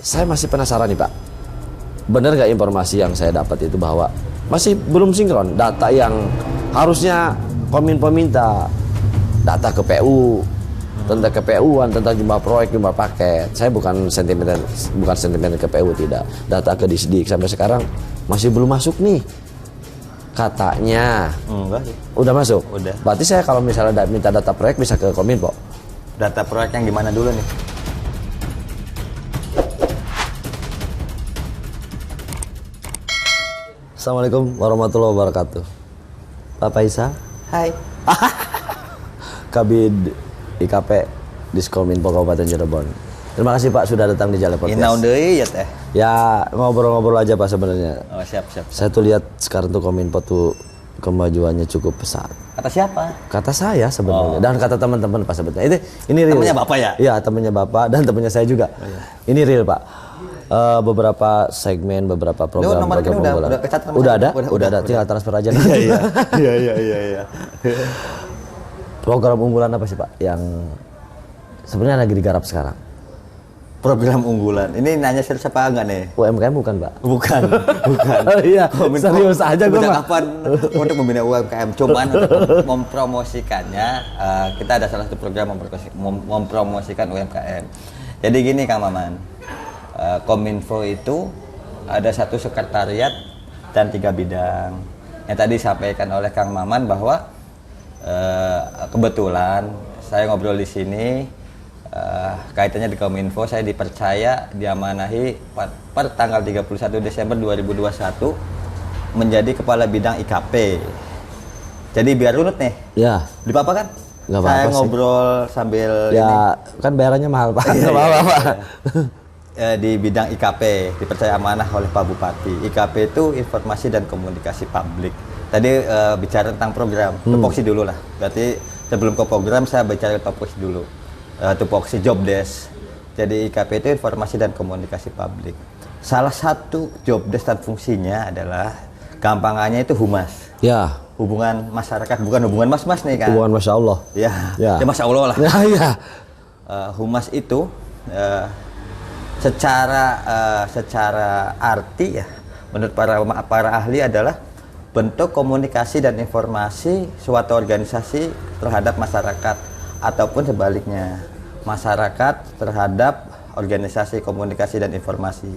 saya masih penasaran nih Pak. Benar nggak informasi yang saya dapat itu bahwa masih belum sinkron data yang harusnya Kominfo minta data ke PU, tentang KPU-an, tentang jumlah proyek, jumlah paket. Saya bukan sentimen ke PU, tidak. Data ke Disdik sampai sekarang masih belum masuk nih. Katanya. Enggak sih. Udah masuk? Udah. Berarti saya kalau misalnya minta data proyek bisa ke Kominfo. Data proyek yang gimana dulu nih? Assalamualaikum warahmatullahi wabarakatuh. Pak Faisal. Hai. Kabid IKP Diskominfo Kabupaten Cirebon. Terima kasih Pak sudah datang di Jalan Podcast. Inaun deui ya teh. Ya ngobrol-ngobrol aja Pak sebenarnya. Oh, siap. Saya tuh lihat sekarang tuh Kominfo tuh kemajuannya cukup pesat. Kata siapa? Kata saya sebenarnya dan kata teman-teman Pak sebenarnya. Ini real. Temannya Bapak ya? Iya, temannya Bapak dan temannya saya juga. Oh, iya. Ini real Pak. Beberapa segmen, beberapa program udah kecatat. Udah ada, tinggal transfer aja. Iya. Program unggulan apa sih Pak yang sebenarnya lagi digarap sekarang? Program unggulan. Ini nanya siapa enggak nih? UMKM bukan Pak? Bukan. Oh, iya, serius aja gue Pak. Kapan untuk membina UMKM? Cuman untuk mempromosikannya, kita ada salah satu program mempromosikan UMKM. Jadi gini Kang Maman. Kominfo itu ada satu sekretariat dan 3 bidang. Yang tadi disampaikan oleh Kang Maman bahwa kebetulan saya ngobrol di sini kaitannya di Kominfo, saya dipercaya diamanahi per tanggal 31 Desember 2021 menjadi kepala bidang IKP. Jadi biar runut nih. Ya. Di apa kan? Nggak apa-apa saya sih. ngobrol sambil ya ini. Kan bayarannya mahal Pak. Nggak apa-apa Pak. Di bidang IKP dipercaya amanah oleh Pak Bupati. IKP itu informasi dan komunikasi publik. Tadi bicara tentang program, tupoksi dulu lah. Berarti sebelum ke program saya bicara tupoksi dulu. Tupoksi job desk. Jadi IKP itu informasi dan komunikasi publik. Salah satu job desk dan fungsinya adalah gampangannya itu humas. Ya. Hubungan masyarakat, bukan hubungan mas-mas nih kan. Hubungan Masya Allah. Ya Masya Allah lah. Ya. Humas itu secara arti ya menurut para ahli adalah bentuk komunikasi dan informasi suatu organisasi terhadap masyarakat ataupun sebaliknya masyarakat terhadap organisasi komunikasi dan informasi.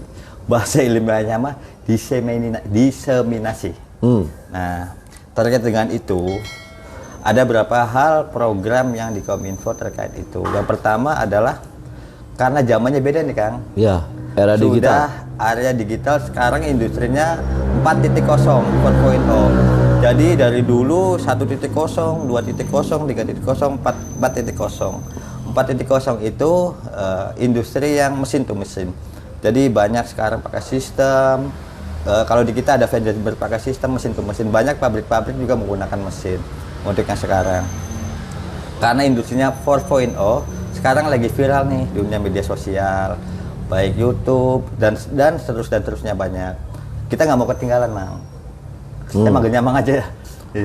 Bahasa ilmiahnya mah diseminasi. Nah, terkait dengan itu ada beberapa hal program yang di Kominfo terkait itu. Yang pertama adalah karena zamannya beda nih Kang. Ya, era digital. Area digital sekarang industrinya 4.0, 4.0. Jadi dari dulu 1.0, 2.0, 3.0, 4.0. 4.0 itu industri yang mesin to mesin. Jadi banyak sekarang pakai sistem. Kalau di kita ada vendor berpakai sistem mesin to mesin. Banyak pabrik-pabrik juga menggunakan mesin untuk yang sekarang. Karena industrinya 4.0 sekarang lagi viral nih di dunia media sosial, baik YouTube dan seterusnya banyak. Kita nggak mau ketinggalan Mang. Emang nyamang aja ya.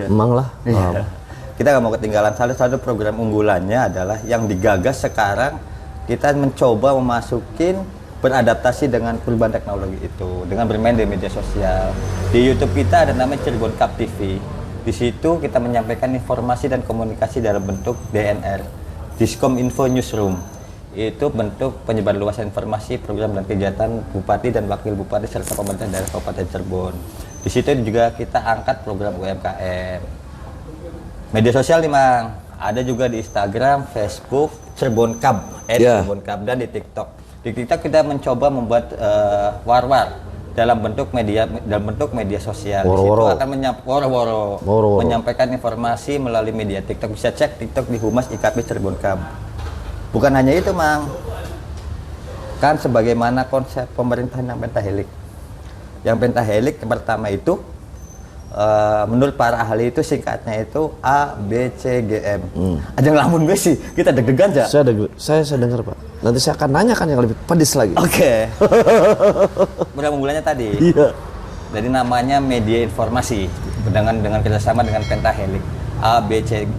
Emang lah. Iya. Kita nggak mau ketinggalan. Salah satu program unggulannya adalah yang digagas sekarang kita mencoba memasukin beradaptasi dengan perubahan teknologi itu dengan bermain di media sosial. Di YouTube kita ada namanya Cirebon Cup TV. Di situ kita menyampaikan informasi dan komunikasi dalam bentuk DNR. Diskominfo Newsroom itu bentuk penyebar luasan informasi, program dan kegiatan bupati dan wakil bupati serta pemerintah daerah Kabupaten Cirebon. Di situ juga kita angkat program UMKM. Media sosial nih Mang, ada juga di Instagram, Facebook, Cirebon Cup, Cirebon Cup dan di TikTok. Di TikTok kita mencoba membuat war-war dalam bentuk media sosial. Di situ akan menyampaikan informasi melalui media TikTok. Bisa cek TikTok di Humas IKP Cirebon Cup. Bukan hanya itu Mang, kan sebagaimana konsep pemerintahan yang pentahelik. Yang pentahelik yang pertama itu menurut para ahli itu singkatnya itu ABCGM. Aja ngelamun gue sih, kita deg-degan aja. Saya dengar Pak. Nanti saya akan nanyakan yang lebih pedis lagi. Oke. Program unggulannya tadi. Iya. Jadi namanya media informasi dengan kerjasama dengan pentahelik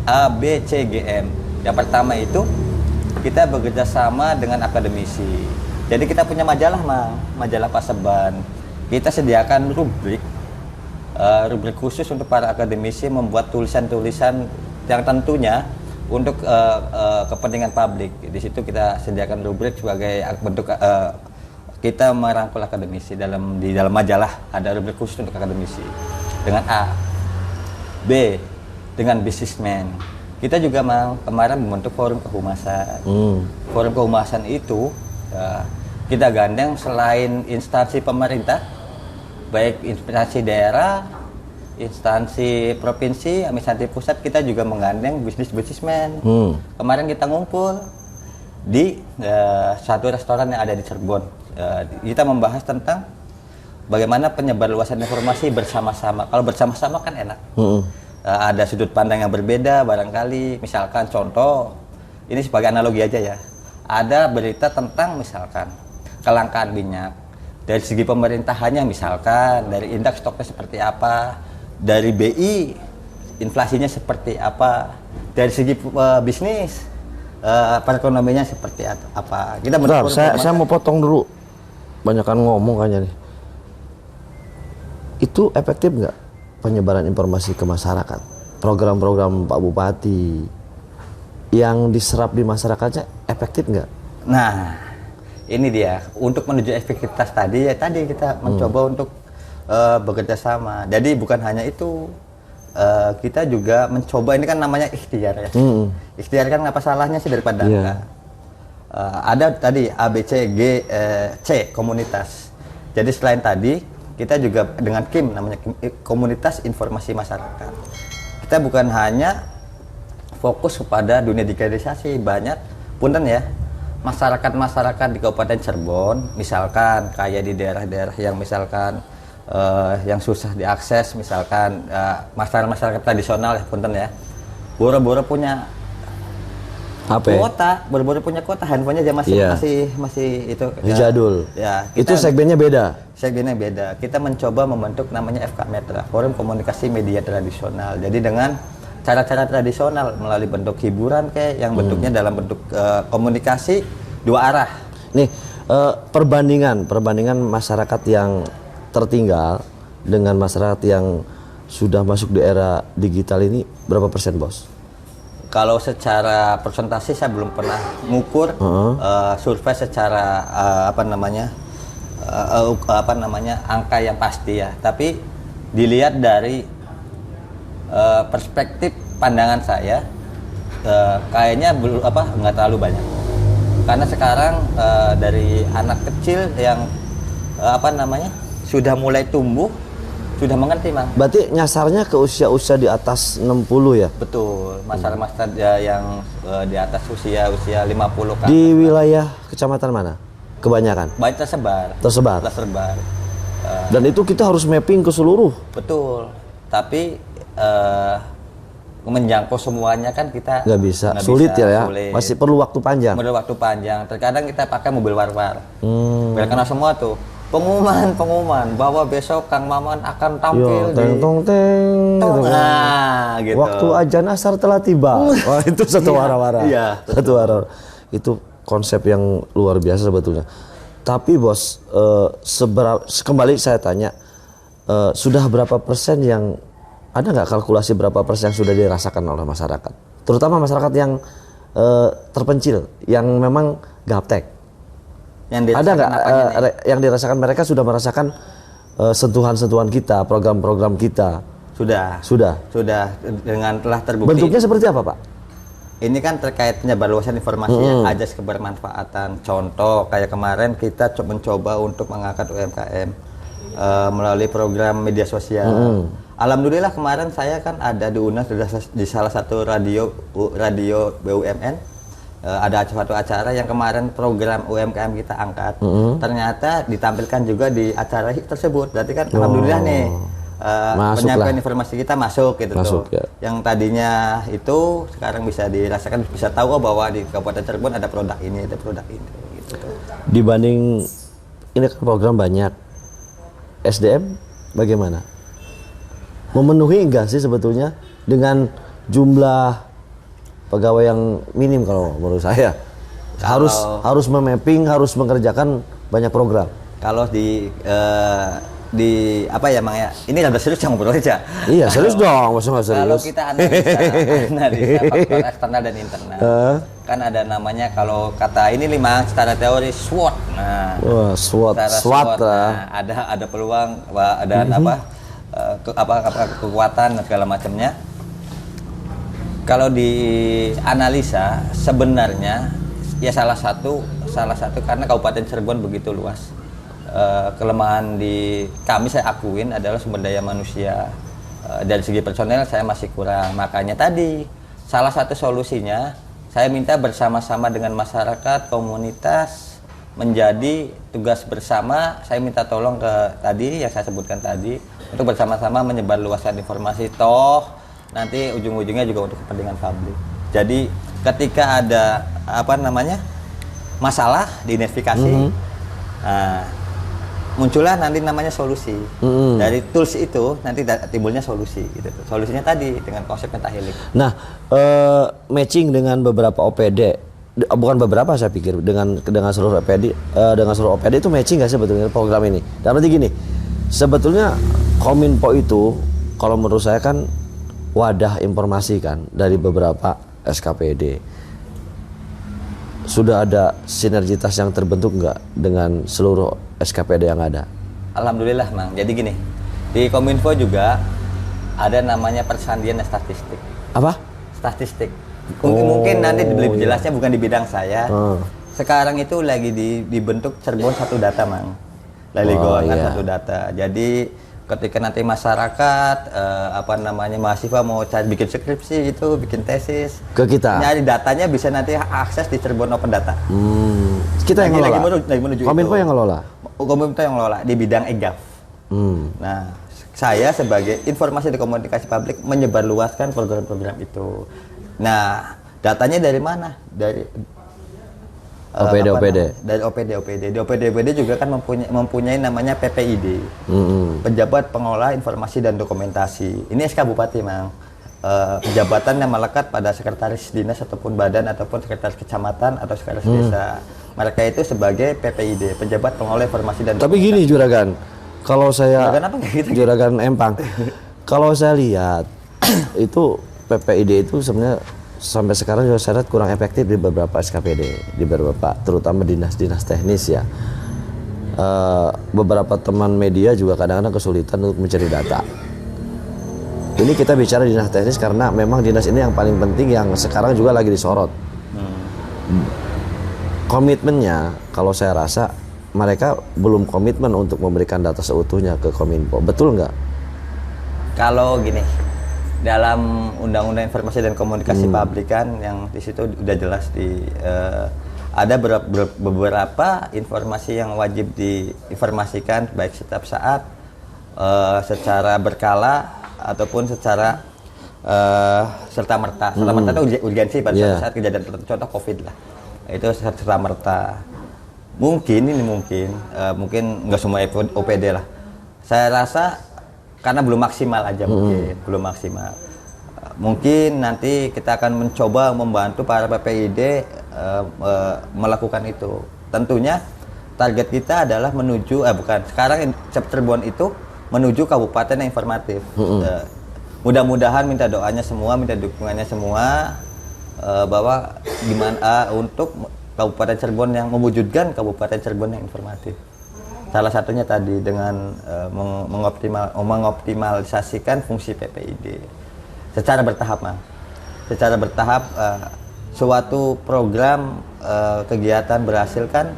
ABCGM. Yang pertama itu kita bekerja sama dengan akademisi. Jadi kita punya majalah, majalah Paseban. Kita sediakan rubrik khusus untuk para akademisi membuat tulisan-tulisan yang tentunya untuk kepentingan publik. Di situ kita sediakan rubrik sebagai bentuk kita merangkul akademisi. Di dalam majalah ada rubrik khusus untuk akademisi dengan A, B dengan businessman. Kita juga kemarin membentuk forum kehumasan. Forum kehumasan itu kita gandeng selain instansi pemerintah, baik instansi daerah, instansi provinsi, instansi pusat, kita juga menggandeng bisnismen. Kemarin kita ngumpul di satu restoran yang ada di Cirebon. Kita membahas tentang bagaimana penyebarluasan informasi bersama-sama. Kalau bersama-sama kan enak. Ada sudut pandang yang berbeda barangkali. Misalkan contoh, ini sebagai analogi aja ya. Ada berita tentang misalkan kelangkaan minyak. Dari segi pemerintahannya misalkan, dari indeks stoknya seperti apa, dari BI inflasinya seperti apa, dari segi bisnis perekonomiannya seperti apa. Kita saya mau potong dulu, banyakan ngomong kayaknya nih. Itu efektif nggak penyebaran informasi ke masyarakat? Program-program Pak Bupati yang diserap di masyarakatnya efektif nggak? Nah, ini dia. Untuk menuju efektivitas tadi kita mencoba untuk bekerja sama. Jadi bukan hanya itu, kita juga mencoba, ini kan namanya ikhtiar ya. Ikhtiar kan apa salahnya sih daripada enggak. Ada tadi A, B, C, G, C komunitas. Jadi selain tadi kita juga dengan KIM, namanya Komunitas Informasi Masyarakat. Kita bukan hanya fokus kepada dunia digitalisasi, banyak punten ya masyarakat di Kabupaten Cirebon, misalkan kayak di daerah-daerah yang misalkan yang susah diakses, misalkan masyarakat tradisional ya punten ya, boro-boro punya kuota, handphonenya aja masih itu jadul. Ya, itu segmennya beda. Segmennya beda. Kita mencoba membentuk namanya FK Metra, Forum Komunikasi Media Tradisional. Jadi dengan cara-cara tradisional melalui bentuk hiburan kayak yang bentuknya dalam bentuk komunikasi dua arah. Nih, perbandingan masyarakat yang tertinggal dengan masyarakat yang sudah masuk di era digital ini berapa persen, Bos? Kalau secara persentase saya belum pernah ngukur survei secara angka yang pasti ya. Tapi dilihat dari perspektif pandangan saya, kayaknya nggak terlalu banyak. Karena sekarang dari anak kecil yang sudah mulai tumbuh, sudah mengerti, Mang. Berarti nyasarnya ke usia-usia di atas 60 ya? Betul, masyarakat yang di atas usia 50 kan. Di wilayah kecamatan mana? Kebanyakan? Banyak tersebar. Dan itu kita harus mapping ke seluruh? Betul, tapi menjangkau semuanya kan kita nggak bisa, sulit. Masih perlu waktu panjang. Terkadang kita pakai mobil war-war. Biar kena semua tuh pengumuman bahwa besok Kang Maman akan tampil gitu. Waktu azan asar telah tiba. Wah, itu satu wara-wara. Iya, satu wara-wara. Itu konsep yang luar biasa sebetulnya. Tapi Bos, kembali saya tanya, sudah berapa persen yang ada nggak kalkulasi berapa persen yang sudah dirasakan oleh masyarakat, terutama masyarakat yang terpencil, yang memang gaptek? Ada nggak yang dirasakan, mereka sudah merasakan sentuhan-sentuhan kita, program-program kita? Sudah dengan telah terbukti. Bentuknya seperti apa, Pak? Ini kan terkait penyebarluasan informasi ajas kebermanfaatan. Contoh kayak kemarin kita mencoba untuk mengangkat UMKM melalui program media sosial. Alhamdulillah kemarin saya kan ada diundang di salah satu radio BUMN. Ada suatu acara yang kemarin program UMKM kita angkat, ternyata ditampilkan juga di acara tersebut. Berarti kan alhamdulillah nih penyampaian informasi kita masuk gitu tuh. Ya. Yang tadinya itu sekarang bisa dirasakan, bisa tahu bahwa di Kabupaten Cirebon ada produk ini gitu tuh. Dibanding ini kan program banyak, SDM bagaimana? Memenuhi enggak sih sebetulnya dengan jumlah pegawai yang minim kalau menurut saya? Harus memapping, harus mengerjakan banyak program. Kalau di apa ya Mang ya? Ini kan serius yang ngobrol aja. Iya, serius dong, maksudnya nggak serius. Kalau kita analisa faktor eksternal dan internal, kan ada namanya kalau kata ini Mang secara teori SWOT. Nah, SWOT. Nah, ada peluang, ada kekuatan dan segala macamnya. Kalau dianalisa sebenarnya ya salah satu karena Kabupaten Cirebon begitu luas. Kelemahan di kami saya akuin adalah sumber daya manusia. Dari segi personel saya masih kurang. Makanya tadi salah satu solusinya saya minta bersama-sama dengan masyarakat, komunitas menjadi tugas bersama. Saya minta tolong ke tadi yang saya sebutkan tadi untuk bersama-sama menyebarluaskan informasi, toh nanti ujung-ujungnya juga untuk kepentingan publik. Jadi ketika ada masalah diidentifikasi, muncullah nanti namanya solusi. Dari tools itu nanti timbulnya solusi. Gitu. Solusinya tadi dengan konsep pentahelix. Nah, matching dengan beberapa OPD, bukan beberapa saya pikir dengan seluruh OPD, itu matching nggak sebetulnya program ini? Dan berarti gini, sebetulnya Kominfo itu kalau menurut saya kan wadah informasi kan dari beberapa SKPD. Sudah ada sinergitas yang terbentuk nggak dengan seluruh SKPD yang ada? Alhamdulillah Mang. Jadi gini, di Kominfo juga ada namanya persandian dan statistik. Apa? Statistik. Mungkin nanti lebih jelasnya bukan di bidang saya. Sekarang itu lagi dibentuk Cirebon Satu Data Mang. Lagi satu data. Jadi ketika nanti masyarakat mahasiswa mau cari bikin skripsi itu, bikin tesis ke kita, nyari datanya bisa nanti akses di Cirebon Open Data. Kita yang ngelola. Lagi menuju Kominfo yang ngelola. Kominfo yang ngelola di bidang EGAF. Nah, saya sebagai informasi dan komunikasi publik menyebarluaskan program-program itu. Nah, datanya dari mana? Dari OPD. Dari OPD. Di OPD juga kan mempunyai namanya PPID, Pejabat Pengelola Informasi dan Dokumentasi. Ini SK Bupati Mang. Jabatan yang melekat pada sekretaris dinas ataupun badan ataupun sekretaris kecamatan atau sekretaris desa. Mereka itu sebagai PPID, Pejabat Pengelola Informasi dan Dokumentasi. Tapi gini Juragan, kalau saya Juragan apa gitu? Juragan Empang, kalau saya lihat itu PPID itu sebenarnya sampai sekarang juga saya lihat kurang efektif di beberapa SKPD, di beberapa terutama dinas-dinas teknis ya. Beberapa teman media juga kadang-kadang kesulitan untuk mencari data. Ini kita bicara dinas teknis karena memang dinas ini yang paling penting yang sekarang juga lagi disorot. Komitmennya kalau saya rasa mereka belum komitmen untuk memberikan data seutuhnya ke Kominfo, betul nggak? Kalau gini, dalam Undang-Undang Informasi dan Komunikasi Publik kan yang di situ udah jelas ada beberapa informasi yang wajib diinformasikan baik setiap saat, secara berkala ataupun secara serta merta. Serta merta itu urgensi pada saat kejadian tertentu, contoh COVID lah. Itu serta merta. Mungkin nggak semua OPD lah. Saya rasa karena belum maksimal aja, belum maksimal. Mungkin nanti kita akan mencoba membantu para PPID melakukan itu. Tentunya target kita adalah menuju sekarang Cirebon itu menuju kabupaten yang informatif. Mudah-mudahan minta doanya semua, minta dukungannya semua bahwa gimana untuk Kabupaten Cirebon yang mewujudkan Kabupaten Cirebon yang informatif. Salah satunya tadi dengan mengoptimalisasikan fungsi PPID secara bertahap, Mang. Secara bertahap, suatu program kegiatan berhasil kan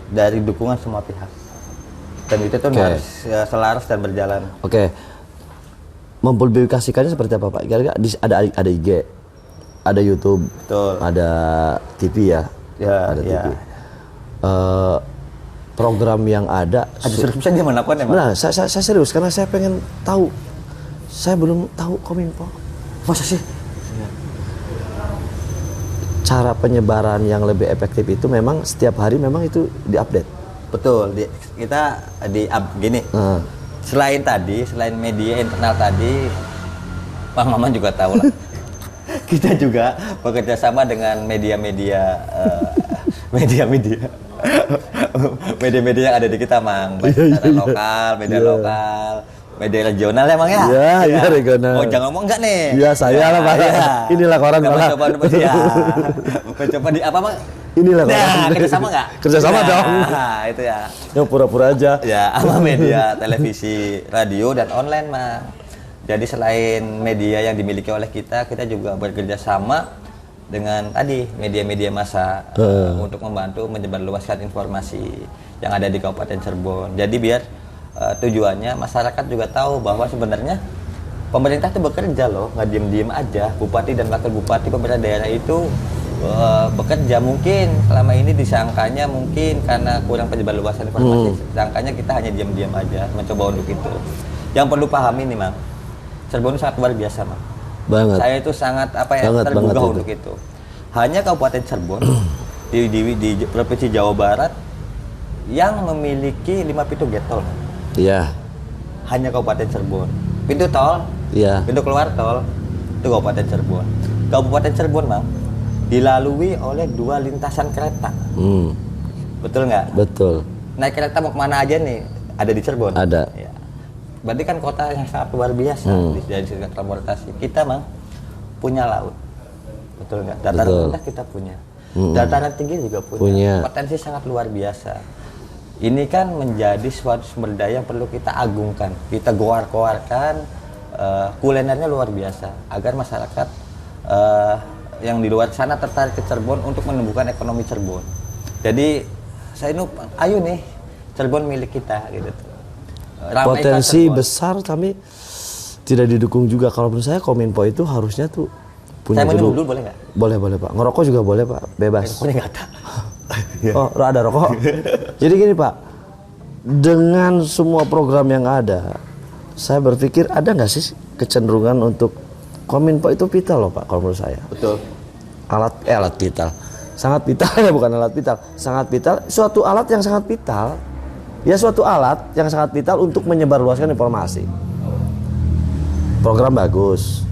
dari dukungan semua pihak. Dan itu tuh harus selaras dan berjalan. Mempublikasikannya seperti apa Pak? Kira-kira ada IG, ada YouTube, betul, ada TV ya? Ada TV. Program yang ada survei di mana pun emang. Benar, saya serius karena saya pengen tahu. Saya belum tahu Kominfo. Masa sih? Cara penyebaran yang lebih efektif itu memang setiap hari memang itu diupdate. Betul, kita gini. Selain media internal tadi, Bang Maman juga tahu lah. Kita juga bekerja sama dengan media-media media-media media-media yang ada di kita, Mang. Baik secara lokal, media lokal, media regional ya, Mang ya? Iya, regional. Oh, jangan ngomong enggak nih? Iya, saya lah, Pak. Inilah koran malah. Mencoba di apa, Mang? Inilah koran. Nah, kerjasama nggak? Kerjasama dong. Nah, itu ya. Yang pura-pura aja. Ya, sama media, televisi, radio, dan online, Mang. Jadi selain media yang dimiliki oleh kita juga bekerja sama dengan tadi media-media massa untuk membantu menyebarluaskan informasi yang ada di Kabupaten Cirebon. Jadi biar tujuannya masyarakat juga tahu bahwa sebenarnya pemerintah itu bekerja loh, nggak diem-diem aja. Bupati dan wakil bupati pemerintah daerah itu bekerja. Mungkin selama ini disangkanya mungkin karena kurang penyebarluasan informasi, disangkanya kita hanya diam-diam aja mencoba untuk itu. Yang perlu pahami nih, Mang, Cirebon itu sangat luar biasa, Mang. Banget. Saya itu sangat tergugah untuk itu. Hanya Kabupaten Cirebon di Provinsi Jawa Barat yang memiliki 5 pintu gate tol. Iya. Hanya Kabupaten Cirebon. Pintu tol, pintu keluar tol itu Kabupaten Cirebon. Kabupaten Cirebon, Mang, dilalui oleh 2 lintasan kereta. Betul nggak? Betul. Naik kereta mau kemana aja nih? Ada di Cirebon. Ada. Ya. Berarti kan kota yang sangat luar biasa dari segi transportasi. Kita, Mang, punya laut. Betul nggak? Dataran rendah kita punya. Dataran tinggi juga punya. Potensi sangat luar biasa. Ini kan menjadi suatu sumber daya yang perlu kita agungkan. Kita goar-goarkan, kulinernya luar biasa. Agar masyarakat yang di luar sana tertarik ke Cirebon untuk menumbuhkan ekonomi Cirebon. Jadi, saya ini, ayo nih, Cirebon milik kita, gitu. Potensi besar tapi tidak didukung juga. Kalau menurut saya Kominfo itu harusnya tuh punya dulu boleh nggak? Boleh Pak. Ngerokok juga boleh Pak, bebas. Rokoknya nggak ada. Oh, ada rokok. Jadi gini Pak, dengan semua program yang ada, saya berpikir ada nggak sih kecenderungan untuk Kominfo itu vital loh Pak, kalau menurut saya. Betul. Alat vital, sangat vital ya, bukan alat vital, sangat vital. Suatu alat yang sangat vital. Ya, suatu alat yang sangat vital untuk menyebarluaskan informasi. Program bagus,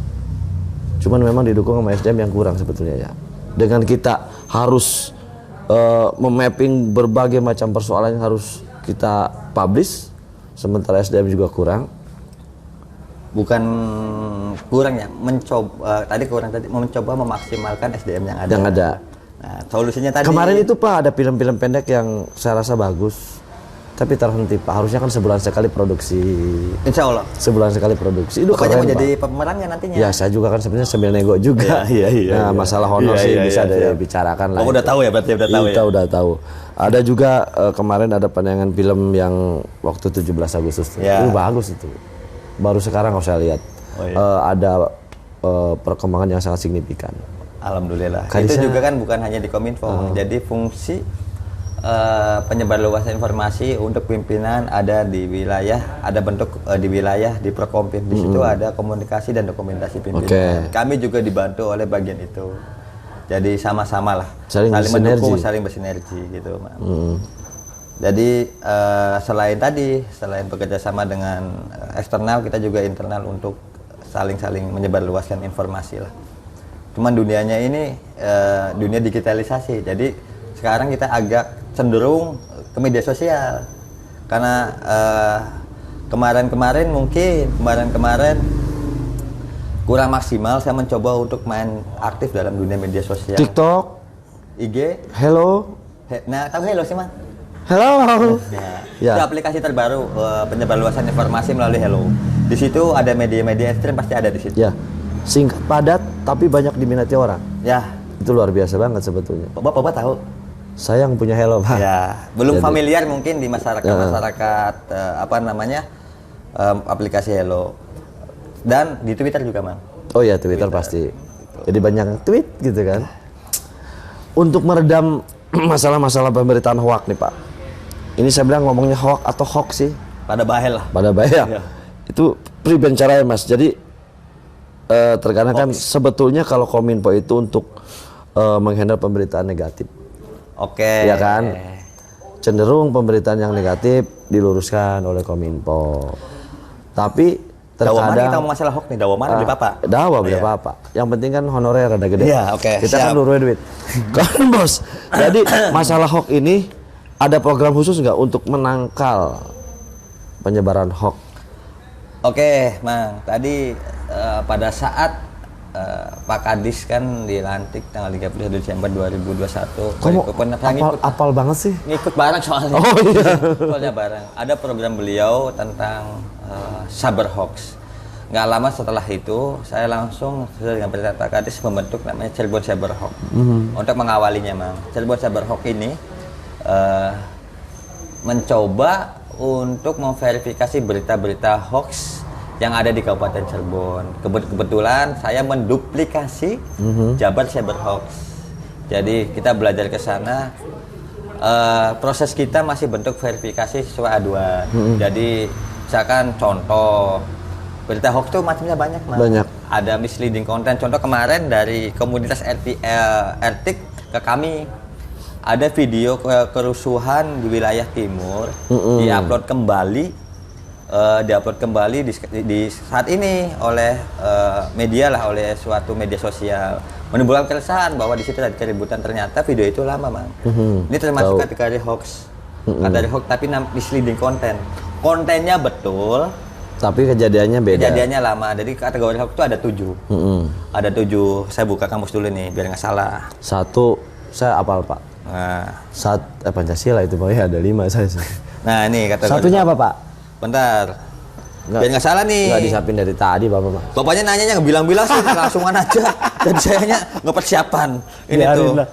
cuman memang didukung sama SDM yang kurang sebetulnya ya. Dengan kita harus memapping berbagai macam persoalan yang harus kita publish, sementara SDM juga kurang. Bukan kurang ya, mencoba memaksimalkan SDM yang ada. Yang ada. Nah, solusinya tadi. Kemarin itu Pak ada film-film pendek yang saya rasa bagus. Tapi terhenti Pak, harusnya kan sebulan sekali produksi. Insya Allah. Sebulan sekali produksi. Itu pokoknya keren, mau jadi Pak. pemerannya nantinya. Ya, saya juga kan sebenarnya sambil nego juga. Nah, masalah honor sih bisa dibicarakan lah. Oh, udah tahu ya, berarti udah tahu ya. Kita udah tahu. Ada juga kemarin ada penayangan film yang waktu 17 Agustus. Itu bagus itu. Baru sekarang kalau saya lihat. Ada perkembangan yang sangat signifikan. Alhamdulillah. Itu juga kan bukan hanya di Kominfo. Jadi fungsi penyebarluasan informasi untuk pimpinan ada di wilayah, ada bentuk di wilayah di Prokompim. Di situ ada komunikasi dan dokumentasi pimpinan. Kami juga dibantu oleh bagian itu. Jadi sama-sama lah, saling mendukung, saling bersinergi gitu, Mas. Jadi selain bekerja sama dengan eksternal, kita juga internal untuk saling menyebarluaskan informasi lah. Cuman dunianya ini dunia digitalisasi. Jadi sekarang kita agak cenderung ke media sosial karena kemarin kurang maksimal saya mencoba untuk main aktif dalam dunia media sosial. TikTok, IG, Hello. Nah, tahu Hello sih, Mang? Hello. Itu aplikasi terbaru penyebarluasan informasi melalui Hello. Di situ ada media-media ekstrem, pasti ada di situ. Ya, singkat padat tapi banyak diminati orang. Ya, itu luar biasa banget sebetulnya. Bapak tahu? Saya yang punya Hello Pak. Ya, belum familiar mungkin di masyarakat aplikasi Hello. Dan di Twitter juga, Mang. Oh ya, Twitter pasti. Jadi banyak tweet gitu kan. Untuk meredam masalah-masalah pemberitaan hoak nih Pak. Ini saya bilang ngomongnya hoak atau hoax sih. Pada bahaya lah. Pada bahaya. Ya. Itu pribadi caranya Mas. Jadi terkadang kan sebetulnya kalau Kominfo itu untuk menghandle pemberitaan negatif. Oke. Ya kan? Cenderung pemberitaan yang negatif diluruskan oleh Kominfo. Tapi Dawa mana terkadang kita mau masalah hoax nih, dawa mana beli papa? Dawa beli Iya. apa? Yang penting kan honorer ada gede. Iya, oke, Kita kan siap. luruh duit. Kan bos. Jadi masalah hoax ini ada program khusus nggak untuk menangkal penyebaran hoax? Oke, Mang. Tadi pada saat Pak Kadis kan dilantik tanggal 31 Desember 2021. Kamu apal banget sih? Ngikut bareng soalnya. Oh iya. Soalnya bareng. Ada program beliau tentang Saber Hoax. Nggak lama setelah itu, saya langsung sesuai dengan perintah Pak Kadis membentuk namanya Cirebon Saber Hoax. Untuk mengawalinya, Mang. Cirebon Saber Hoax ini mencoba untuk memverifikasi berita-berita hoax yang ada di Kabupaten Cirebon. Kebetulan saya menduplikasi Jabar Cyber Hoax. Jadi kita belajar ke sana. Proses kita masih bentuk verifikasi sesuai aduan. Jadi misalkan contoh berita hoax itu macamnya banyak, Mas. Banyak. Ada misleading content. Contoh kemarin dari komunitas RTIK ke kami ada video kerusuhan di wilayah timur diupload kembali. Diupload kembali di saat ini oleh media lah, oleh suatu media sosial, menimbulkan keresahan bahwa di situ ada keributan. Ternyata video itu lama, Mang. Ini termasuk kategori hoax, kategori hoax tapi misleading content. Kontennya betul, tapi kejadiannya beda. kejadiannya lama. Jadi kategori hoax itu ada 7. Ada 7. Saya buka kamus dulu nih biar nggak salah. 1 saya apal Pak. Nah, Pancasila itu Pak ya, ada 5 saya. nah ini kategori. Satunya apa Pak? Bentar. Nggak- Biar nggak salah nih. Nggak disapin dari tadi Bapak Pak. Bapaknya nanyanya nggak bilang-bilang sih, langsungan aja. Dan sayanya nggak persiapan. Ini Biarin tuh. lah.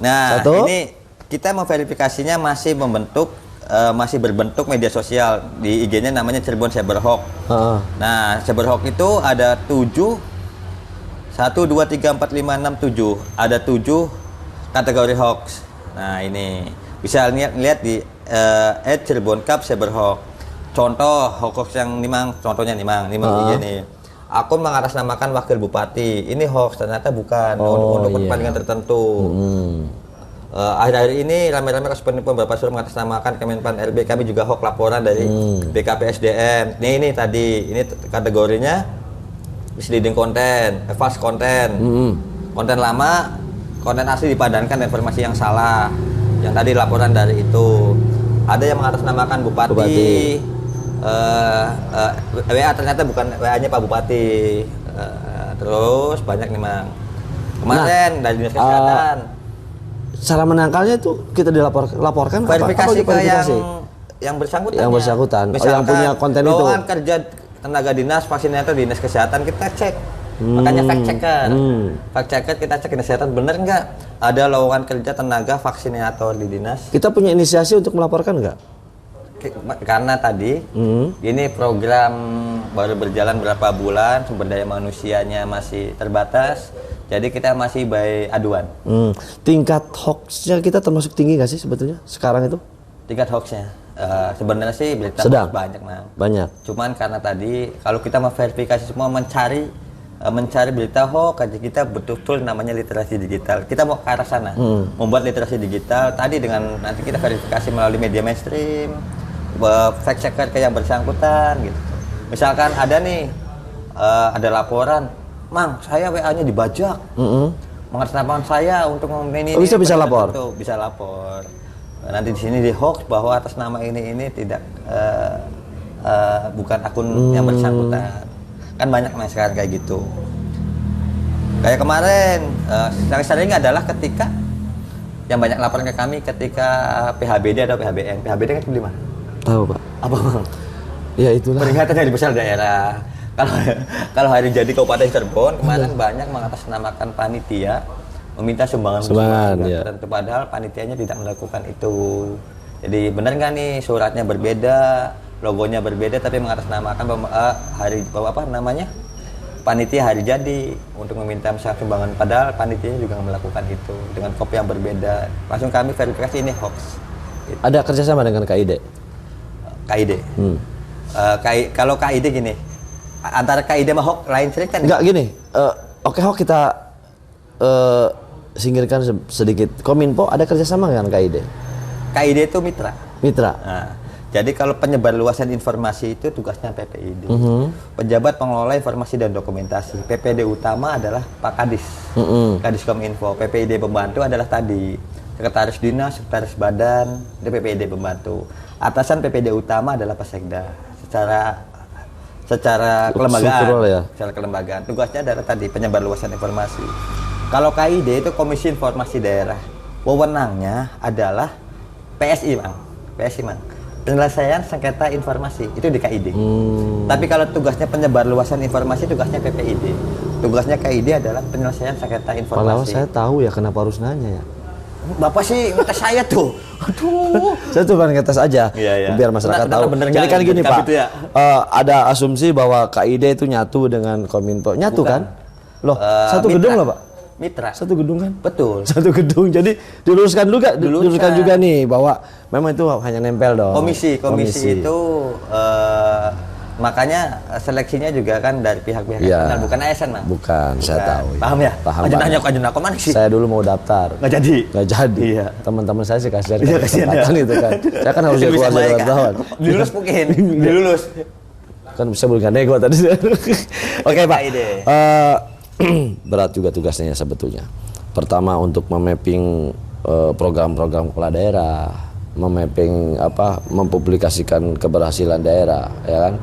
Nah, Satu. ini kita memverifikasinya masih berbentuk media sosial. Di IG-nya namanya Cirebon Cyber Hoax. Heeh. Nah, Cyber Hoax itu ada 7. 1, 2, 3, 4, 5, 6, 7. Ada 7 kategori hoax. Nah, ini bisa lihat di @Cirebon Cup Cyber Hoax. Contoh hoax yang contohnya nih Mang, IG nih. Akun mengatasnamakan wakil bupati. Ini hoax, ternyata bukan untuk kepentingan tertentu. Akhir-akhir ini rame-rame kasus penipuan beberapa surat mengatasnamakan Kemenpan RB. Kami juga hoax laporan dari BKPSDM. Ini tadi, ini kategorinya misleading content, false content. Konten lama, konten asli dipadankan dengan informasi yang salah. Yang tadi laporan dari itu. Ada yang mengatasnamakan bupati. WA ternyata bukan WA-nya Pak Bupati. Terus banyak nih, Mang. Kemarin dari Dinas Kesehatan. Cara menangkalnya itu kita laporkan Verifikasi apa ke yang bersangkutan. Yang bersangkutan. Misalkan, yang punya konten itu. lowongan kerja tenaga dinas vaksinator di Dinas Kesehatan kita cek. Makanya fact checker. Fact checker kita cek Dinas Kesehatan bener nggak ada lowongan kerja tenaga vaksinator di dinas. Kita punya inisiasi untuk melaporkan nggak? Karena tadi ini program baru berjalan berapa bulan, sumber daya manusianya masih terbatas, jadi kita masih by aduan. Tingkat hoaxnya kita termasuk tinggi nggak sih sebetulnya sekarang itu? Tingkat hoaxnya sebenarnya sih berita Sedang. hoax banyak, Mang. Banyak. Cuman karena tadi kalau kita memverifikasi semua, mencari berita hoax, kita betul-betul namanya literasi digital. Kita mau ke arah sana, membuat literasi digital tadi dengan nanti kita verifikasi melalui media mainstream, fact checker ke yang bersangkutan gitu. Misalkan ada nih ada laporan, Mang, saya WA-nya dibajak, mengatasnamakan saya untuk ini. Bisa lapor. Bisa lapor. Nanti di sini di hoax bahwa atas nama ini tidak bukan akun yang bersangkutan. Kan banyak nih sekarang kayak gitu. Kayak kemarin yang sering adalah ketika yang banyak laporan ke kami ketika PHBD atau PHBN. PHBD kan di mana? Tahu Pak. Apa, Bang? Ya itulah. Peringatan hari besar daerah. Kalau hari jadi Kabupaten Cirebon kemarin banyak mengatasnamakan panitia meminta sumbangan Ya. tertentu, padahal panitianya tidak melakukan itu. Jadi benar nggak nih suratnya berbeda, logonya berbeda, tapi mengatasnamakan panitia hari jadi untuk meminta misalnya sumbangan, padahal panitianya juga melakukan itu dengan kopi yang berbeda. Langsung kami verifikasi ini hoax. Ada kerjasama dengan KID? KID. Kalau KID gini, antara KID sama hoax lain cerita nih. Enggak gini. Oke hoax kita singkirkan sedikit. Kominfo ada kerjasama dengan KID? KID itu mitra. Mitra. Nah, Jadi kalau penyebar luasan informasi itu tugasnya PPID. Pejabat pengelola informasi dan dokumentasi. PPD utama adalah Pak Kadis, Kadis Kominfo. PPID pembantu adalah tadi Sekretaris Dinas, Sekretaris Badan, itu PPID pembantu. Atasan PPD utama adalah Pak Sekda. Secara kelembagaan, ya. Secara kelembagaan. Tugasnya adalah tadi penyebar luasan informasi. Kalau KID itu Komisi Informasi Daerah. Wewenangnya adalah PSI, Mang. PSI, Mang. Penyelesaian sengketa informasi itu di KID. Tapi kalau tugasnya penyebar luasan informasi, tugasnya PPID. Tugasnya KID adalah penyelesaian sengketa informasi. Padahal saya tahu ya, kenapa harus nanya ya? Bapak sih ngetes saya tuh. Aduh. Saya cuma ngetes aja, biar masyarakat tahu. Jadi kan gini Pak, ya? ada asumsi bahwa KID itu nyatu dengan Kominfo. Nyatu kan? Loh, satu gedung loh Pak? Mitra. Satu gedung kan? Betul. Satu gedung. Jadi diluruskan juga nih bahwa memang itu hanya nempel dong. Komisi itu makanya seleksinya juga kan dari pihak-pihak eksternal, bukan ASN, Bang. Bukan, saya tahu. Paham ya? Paham. Nanya mana sih? Saya dulu mau daftar. Nggak jadi. Iya. Teman-teman saya sih kasihan kesempatan itu kan. Saya kan harus keluar dari wartawan. Dilulus mungkin. Dilulus. Kan bisa bukan nego tadi. Oke, Pak. Berat juga tugasnya sebetulnya. Pertama untuk memapping program-program kepala daerah, mempublikasikan keberhasilan daerah, ya kan?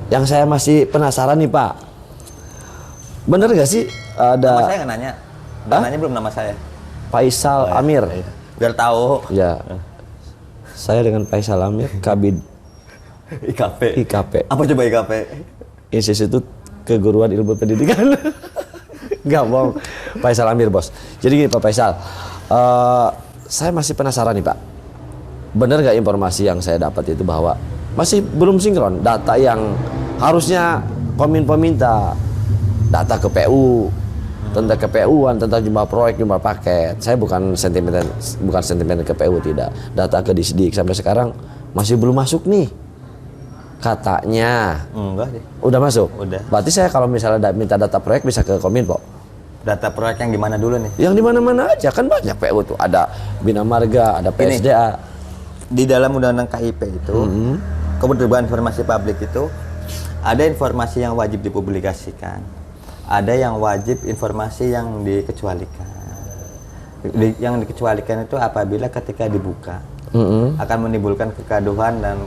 Yang saya masih penasaran nih Pak, bener nggak sih ada? Nama saya nggak nanya, nanya belum nama saya. Faisal Amir. Biar tahu. Ya, saya dengan Faisal Amir, Kabid IKP. Apa coba IKP? Institut Keguruan Ilmu Pendidikan. Nggak bohong, Faisal Amir bos. Jadi gini Pak Faisal, saya masih penasaran nih Pak, bener nggak informasi yang saya dapat itu bahwa masih belum sinkron data yang harusnya Kominfo minta, data ke PU, tentang KPU-an, tentang jumlah proyek, jumlah paket. Saya bukan sentimen ke PU, tidak. Data ke Disdik sampai sekarang masih belum masuk nih. Katanya. Enggak sih. Udah masuk? Udah. Berarti saya kalau misalnya minta data proyek bisa ke Kominfo. Data proyek yang di mana dulu nih? Yang di mana-mana aja, kan banyak PU tuh. Ada Bina Marga, ada PSDA. Di dalam Undang-Undang KIP itu, Keterbukaan Informasi Publik itu ada informasi yang wajib dipublikasikan. Ada yang wajib informasi yang dikecualikan. Yang dikecualikan itu apabila ketika dibuka akan menimbulkan kegaduhan dan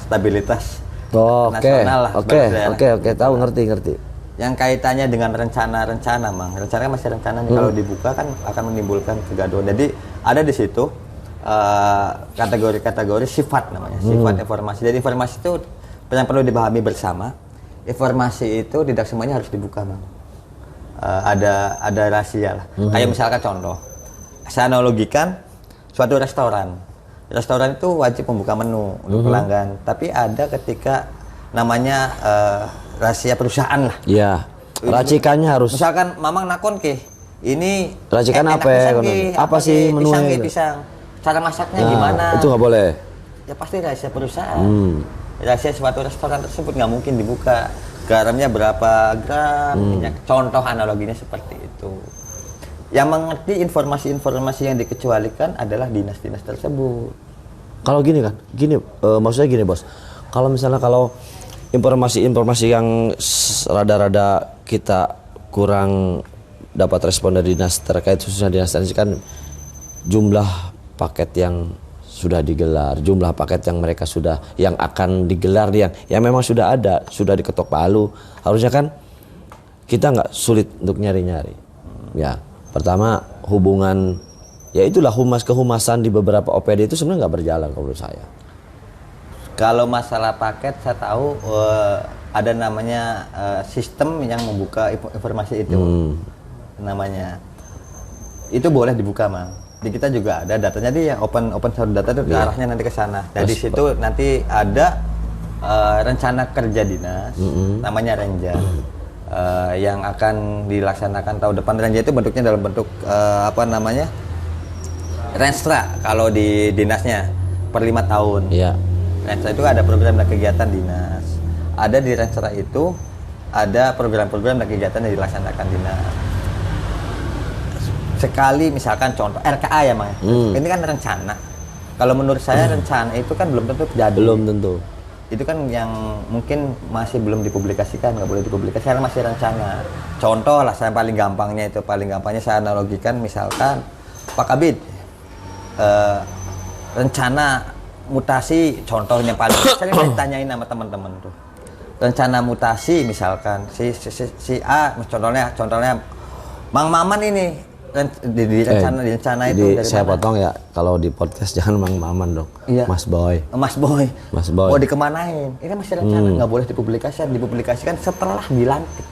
stabilitas nasional lah. Oke, tahu, ngerti. Yang kaitannya dengan rencana-rencana, Mang. Rencana masih rencana nih, kalau dibuka kan akan menimbulkan kegaduhan. Jadi ada di situ kategori-kategori sifat namanya, sifat informasi. Jadi informasi itu yang perlu dipahami bersama. Informasi itu tidak semuanya harus dibuka, Mang. Ada rahasia lah. Kayak misalkan contoh, saya analogikan suatu restoran. Restoran itu wajib membuka menu untuk pelanggan, tapi ada ketika namanya rahasia perusahaan lah. Iya. Racikannya harus. Misalkan Mamang nakon ke, ini racikan apa? Apa sih menunya? Pisang. Cara masaknya gimana? Itu nggak boleh. Ya pasti rahasia perusahaan. Rahasia suatu restoran tersebut nggak mungkin dibuka. Garamnya berapa gram, minyak. Contoh analoginya seperti itu. Yang mengerti informasi-informasi yang dikecualikan adalah dinas-dinas tersebut. Kalau gini kan, maksudnya gini bos. Kalau misalnya informasi-informasi yang rada-rada kita kurang dapat respon dari dinas terkait, khususnya dinas teknis, kan jumlah paket yang sudah digelar, jumlah paket yang mereka yang akan digelar, yang memang sudah ada, sudah diketok palu, harusnya kan kita nggak sulit untuk nyari-nyari. Ya, pertama hubungan, ya itulah humas kehumasan di beberapa OPD itu sebenarnya nggak berjalan kalau menurut saya. Kalau masalah paket, saya tahu ada namanya sistem yang membuka informasi itu, namanya. Itu boleh dibuka, Mang. Di kita juga ada datanya, di yang open source data itu arahnya nanti ke sana. Dan di situ nanti ada rencana kerja dinas, namanya Renja, yang akan dilaksanakan tahun depan. Renja itu bentuknya dalam bentuk Renstra kalau di dinasnya per 5 tahun. Iya. Renstra itu ada program dan kegiatan dinas. Ada di Renstra itu ada program-program dan kegiatan yang dilaksanakan dinas. Sekali misalkan contoh RKA ya, Mang. Ini kan rencana. Kalau menurut saya rencana itu kan belum tentu terjadi. Belum tentu. Itu kan yang mungkin masih belum dipublikasikan, nggak boleh dipublikasikan karena masih rencana. Contoh lah, saya paling gampangnya saya analogikan misalkan Pak Kabid, rencana mutasi, contohnya paling sering ditanyain sama teman-teman tuh. Rencana mutasi misalkan si A, contohnya Mang Maman ini di rencana itu dari saya mana? Potong ya, kalau di podcast jangan Mang Maman dong. Iya. Mas Boy. Mau dikemanain? Ini masih rencana, nggak boleh dipublikasikan setelah dilantik.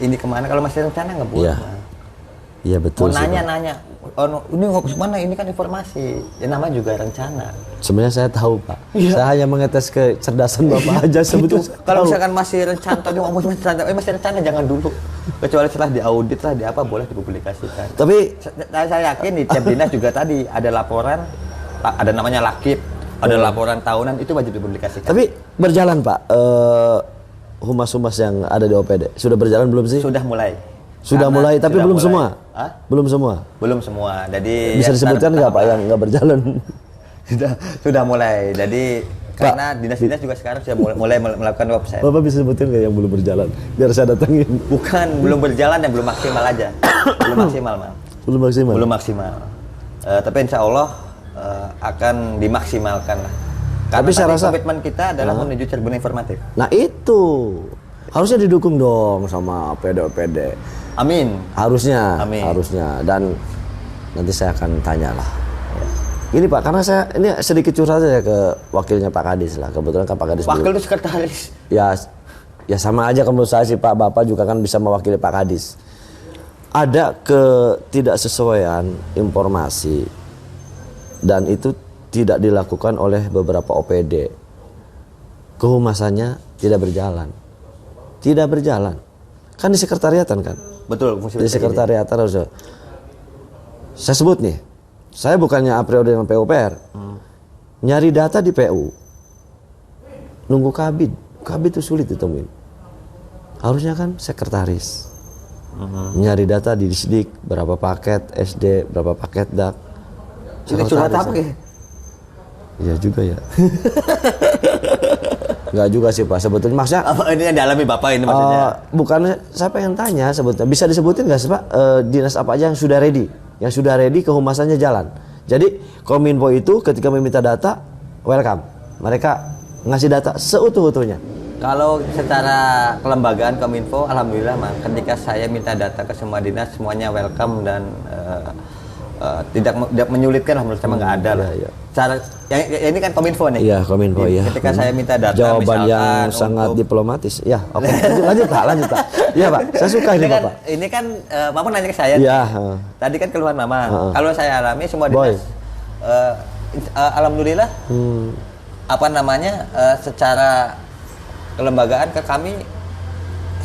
Ini kemana? Kalau masih rencana nggak boleh. Iya betul. Mau nanya, ini mau kemana? Ini kan informasi. Ya namanya juga rencana. Sebenarnya saya tahu Pak. Iya. Saya hanya mengetes kecerdasan Bapak aja sebetulnya. Kalau misalkan masih rencana, tadi ngomong masih rencana, jangan dulu. Kecuali setelah diaudit lah, apa boleh dipublikasikan. Tapi saya yakin di tiap dinas juga tadi ada laporan, ada namanya lakip, ada laporan tahunan, itu wajib dipublikasikan. Tapi berjalan Pak, humas-humas yang ada di OPD sudah berjalan belum sih? Sudah mulai. Sudah mulai, tapi belum semua. Belum semua. Belum semua. Jadi bisa disebutkan nggak Pak yang nggak berjalan? Sudah mulai. Jadi karena dinas-dinas juga sekarang sudah mulai melakukan website. Bapak bisa sebutin nggak yang belum berjalan? Biar saya datengin. Bukan belum berjalan, yang belum maksimal aja. Belum maksimal, Mang. Belum maksimal. Belum maksimal. Tapi insya Allah akan dimaksimalkan lah. Tapi saya rasa komitmen kita adalah menuju Cirebon informatif. Nah itu harusnya didukung dong sama PD. Amin. Harusnya. Dan nanti saya akan tanya lah. Ini Pak, karena saya ini sedikit curhat saja ke wakilnya Pak Kadis lah. Kebetulan kan Pak Kadis wakil itu sekretaris. Ya sama aja menurut saya sih Pak. Bapak juga kan bisa mewakili Pak Kadis. Ada ketidaksesuaian informasi dan itu tidak dilakukan oleh beberapa OPD. Kehumasannya tidak berjalan. Kan di sekretariatan kan? Betul, fungsi di sekretariatan harusnya. Saya sebut nih, saya bukannya a priori dengan PUPR. Nyari data di PU. Nunggu kabid itu sulit ditemuin. Harusnya kan sekretaris. Nyari data di Disdik, berapa paket SD, berapa paket DAK. Ini curhat apa ya? Iya juga ya. Enggak juga sih Pak, sebetulnya maksudnya apa ini yang dialami Bapak ini maksudnya? Bukan, saya pengen tanya sebetulnya, bisa disebutin nggak sih Pak dinas apa aja yang sudah ready, kehumasannya jalan. Jadi Kominfo itu ketika meminta data, welcome, mereka ngasih data seutuh-utuhnya. Kalau secara kelembagaan Kominfo, alhamdulillah Mang, ketika saya minta data ke semua dinas, semuanya welcome dan tidak menyulitkan lah, menurut saya nggak ada lah. Iya. Cara ya ini kan Kominfo nih. Iya, Kominfo ya. Ketika saya minta data, jawaban yang sangat diplomatis. Ya, oke. Lanjut Pak. Iya Pak, saya suka ini Bapak. Ini kan Mama nanya ke saya. Iya. Tadi kan keluhan Mama. Kalau saya alami semua dinas, alhamdulillah, secara kelembagaan ke kami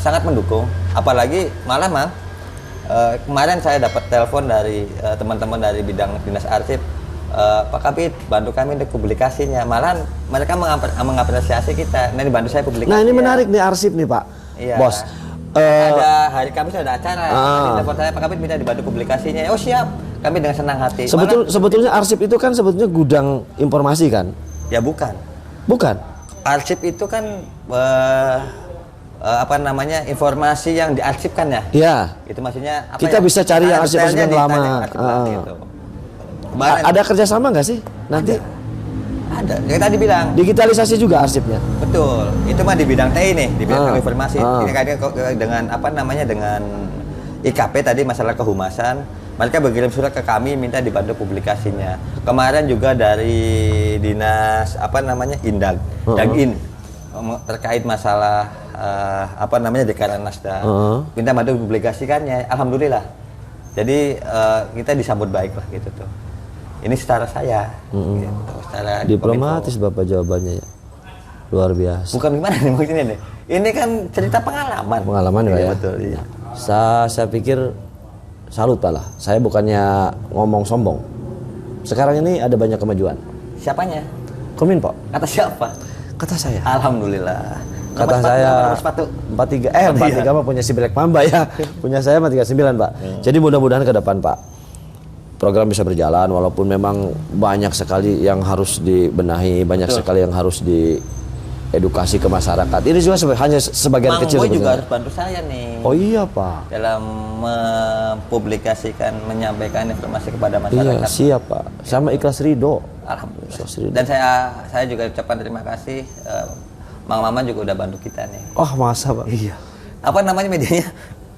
sangat mendukung. Apalagi malah Mang, kemarin saya dapat telepon dari teman-teman dari bidang dinas arsip. Pak Kabid, bantu kami untuk publikasinya. Malahan mereka mengapresiasi kita. Nah, dibantu saya publikasi. Nah, ini menarik nih arsip nih, Pak. Iya. Bos. Ada hari Kamis ada acara. Telepon saya, Pak Kabid minta dibantu publikasinya. Oh, siap. Kami dengan senang hati. Sebetulnya arsip itu kan sebetulnya gudang informasi kan? Ya, bukan. Bukan. Arsip itu kan informasi yang diarsipkan ya? Iya. Itu maksudnya kita bisa cari yang arsip-arsip yang lama. Gitu. Ada kerjasama nggak sih nanti? Ada. Yang tadi bilang. Digitalisasi juga arsipnya. Betul. Itu mah di bidang TI nih, di bidang informasi. Ini kadang dengan dengan IKP tadi masalah kehumasan. Mereka berkirim surat ke kami minta dibantu publikasinya. Kemarin juga dari dinas Indag, Dagin terkait masalah Dekranasda. Minta bantu publikasikannya. Alhamdulillah. Jadi kita disambut baik lah gitu tuh. Ini secara saya, gitu, secara diplomatis Bapak jawabannya ya, luar biasa. Bukan gimana nih maksudnya nih? Ini kan cerita pengalaman. Pengalaman ya. Betul. Iya. Saya pikir salut Pak lah. Saya bukannya ngomong sombong. Sekarang ini ada banyak kemajuan. Siapanya? Kominfo. Kata siapa? Kata saya. Alhamdulillah. Kata saya 43 mah punya si Black Mamba ya. Punya saya mah 39 Pak. Jadi mudah-mudahan ke depan Pak program bisa berjalan walaupun memang banyak sekali yang harus dibenahi, banyak sekali yang harus diedukasi ke masyarakat. Ini juga hanya sebagian Mang kecil Boy sebetulnya. juga harus bantu saya nih. Oh iya Pak. Dalam mempublikasikan, menyampaikan informasi kepada Iya masyarakat. siap Pak. Sama Ikhlas Ridho. Alhamdulillah. Ikhlas Ridho. Dan saya juga ucapkan terima kasih. Mang Maman juga udah bantu kita nih. Oh masa Pak? Iya. Apa namanya medianya?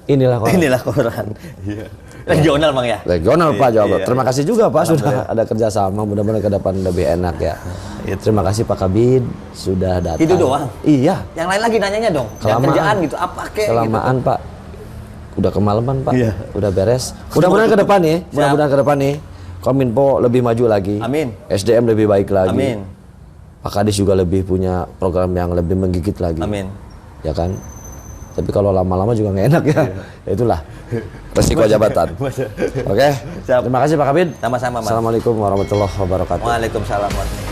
Inilah Pak. Inilah koran. Iya. Regional Mang ya. Regional Pak Jawa Barat. Iya, Terima kasih juga Pak sudah ada kerjasama. Mudah-mudahan ke depan lebih enak ya. Terima kasih Pak Kabid sudah datang. Itu doang? Iya. Yang lain lagi nanyanya dong. Yang Kelamaan. kerjaan gitu apa kek? Kelamaan Pak. Udah kemalaman Pak. Iya. Udah beres. Mudah-mudahan ke depan nih. Mudah-mudahan ke depan nih. Kominfo lebih maju lagi. Amin. SDM lebih baik lagi. Amin. Pak Kadis juga lebih punya program yang lebih menggigit lagi. Amin. Ya kan? Tapi kalau lama-lama juga nggak enak ya. Ya itulah resiko jabatan. Oke. Siap. Terima kasih Pak Kabid. Sama-sama Mas. Assalamualaikum warahmatullahi wabarakatuh. Waalaikumsalam warahmatullahi wabarakatuh.